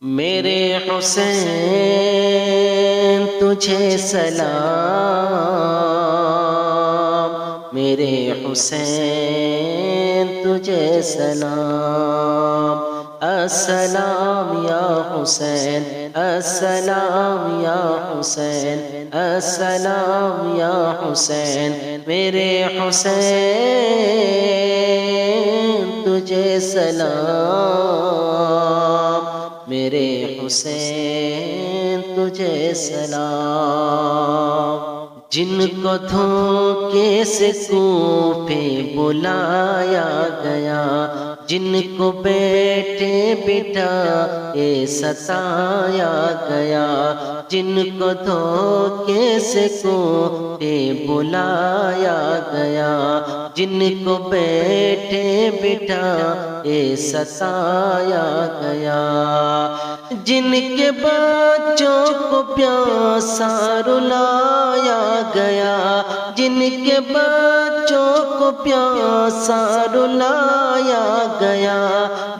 میرے حسین تجھے سلام، میرے حسین تجھے سلام، السلام یا حسین، السلام یا حسین، السلام یا حسین، میرے حسین تجھے سلام، میرے حسین تجھے سلام۔ جن کو دھوکے سے کوفے بلایا گیا، جن کو بیٹھے بٹھائے ستایا گیا، جن کو دھوکے سے کوفے بلایا گیا، جن کو بیٹھے بٹھائے ستایا گیا، جن کے بچوں کو پیاسا رلایا گیا، جن کے بچوں کو پیاسا رلایا گیا،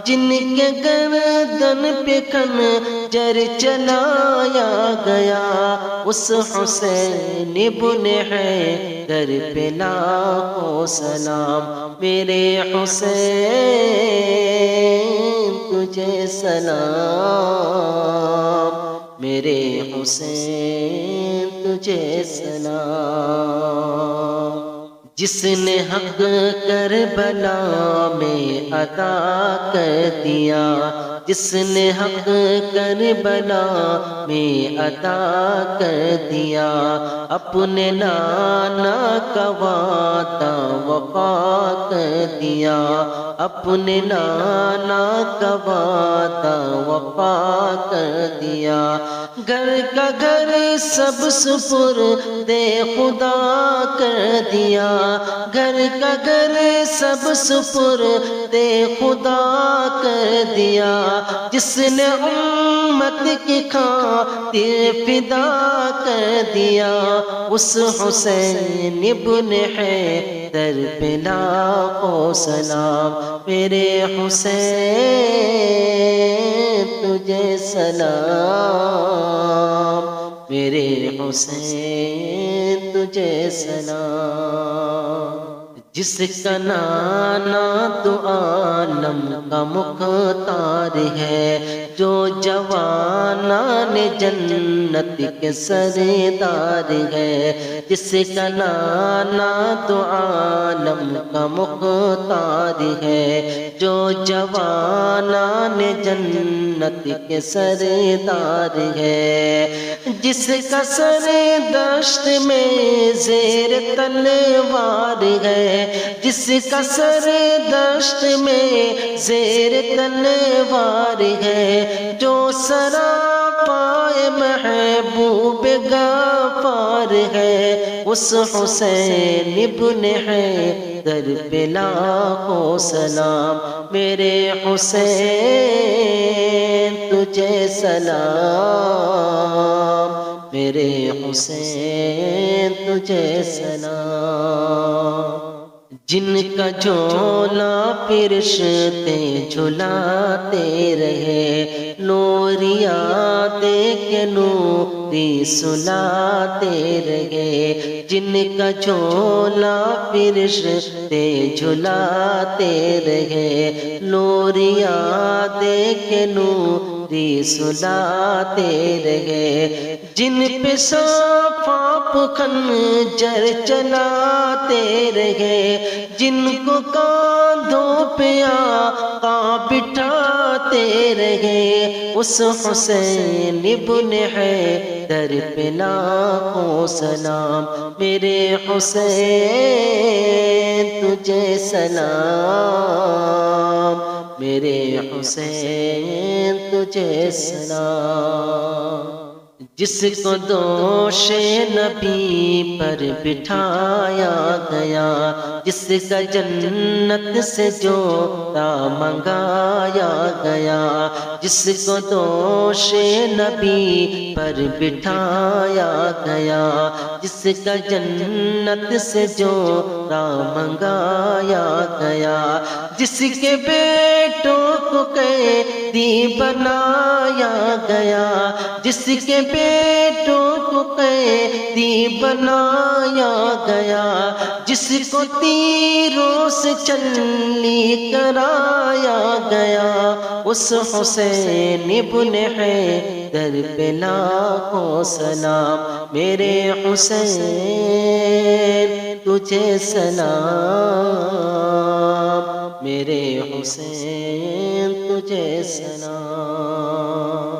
جن کے گردن پہ خنجر چلایا گیا، اس حسین ابن حیدر پہ لاکھوں سلام، میرے حسین تجھے سلام، میرے حسین تجھے سلام۔ جس نے حق کربلا میں عطا کر دیا، جس نے حق کربلا میں عطا کر دیا، اپنے نانا کا وعدہ وفا کر دیا، اپنے نانا کا وعدہ وفا کر دیا، گھر کا گھر سب سپرد خدا کر دیا، گھر کا گھر سب سپرد خدا کر دیا، جس نے امت کی خاطر فدا کر دیا، اس حسین ابن حیدر پہ لاکھوں سلام، میرے حسین تجھے سلام، میرے حسین تجھے سلام۔ جس کا نانا تو عالم کا مختار ہے، جو جوانان جنت کے سردار ہے، جس کا نانا تو عالم کا مختار ہے، جو جوانان جنت کے سردار ہے، جس کا سر دشت میں زیر تلوار ہے، جس کا سر دشت میں زیر تلوار ہے، جو سراپائے محبوب غفار ہے، اس حسین ابن حیدر پہ لاکھوں سلام، میرے حسین تجھے سلام، میرے حسین تجھے سلام۔ جن کا جھولا فرشتے جھلاتے رہے، نوریا دے کے نوری سلاتے رہے، جن کا جھولا فرشتے جھلاتے رہے، نوریا دے کے نوری سلاتے رہے، جن پہ صاف خنجر چلاتے رہے، جن کو کاندھوں پہ آقا بٹھاتے رہے، اس حسین ابن حیدر پہ لاکھوں سلام، میرے حسین تجھے سلام، میرے حسین تجھے سلام۔ جس کو دوش نبی پر بٹھایا گیا، جس کا جنت سے جوڑا منگایا گیا، جس کو دوش نبی پر بٹھایا گیا، جس کا جنت سے جوڑا منگایا گیا، جس کے بیٹوں کو قیدی بنایا بنایا گیا، جس کے بیٹوں کو قیدی بنایا گیا، جس کو تیروں سے چلنی کرایا گیا، اس حسین ابن حیدر پہ لاکھوں سلام، میرے حسین تجھے سلام، میرے حسین تجھے سلام۔